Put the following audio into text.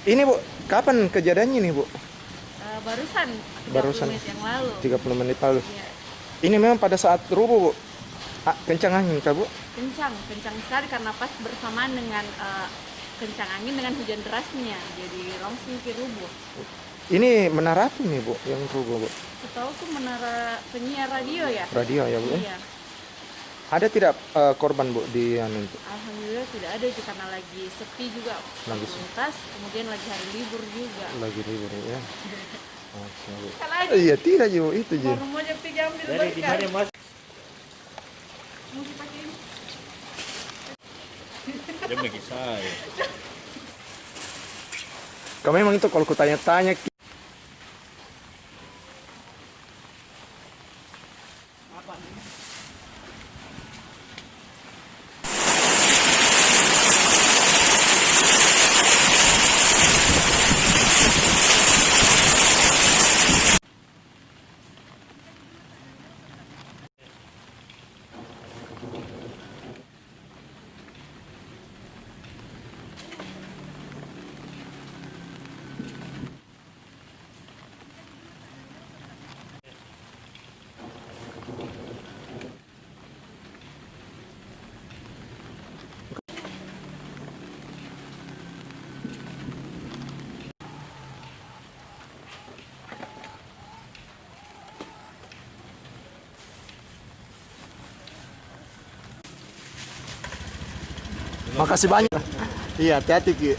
Ini Bu, kapan kejadiannya nih Bu? Barusan 30 menit yang lalu. 30 menit lalu. Iya. Ini memang pada saat rubuh Bu? Kencang angin kah Bu? Kencang sekali karena pas bersamaan dengan kencang angin dengan hujan derasnya, jadi langsung rubuh. Ini menara apa nih Bu yang rubuh Bu? Setahu tuh menara penyiar radio ya? Radio ya Bu? Iya. Ada tidak korban Bu di anu itu? Alhamdulillah tidak ada itu karena lagi sepi juga lintas, kemudian lagi hari libur juga. Lagi libur ya. Lagi. Iya tidak Bu, itu je. Baru mau pergi ambil berkas. Mesti pakai ini. Dia bagi saya. Kau memang itu kalau kutanya-tanya makasih banyak. Iya, hati-hati Ki.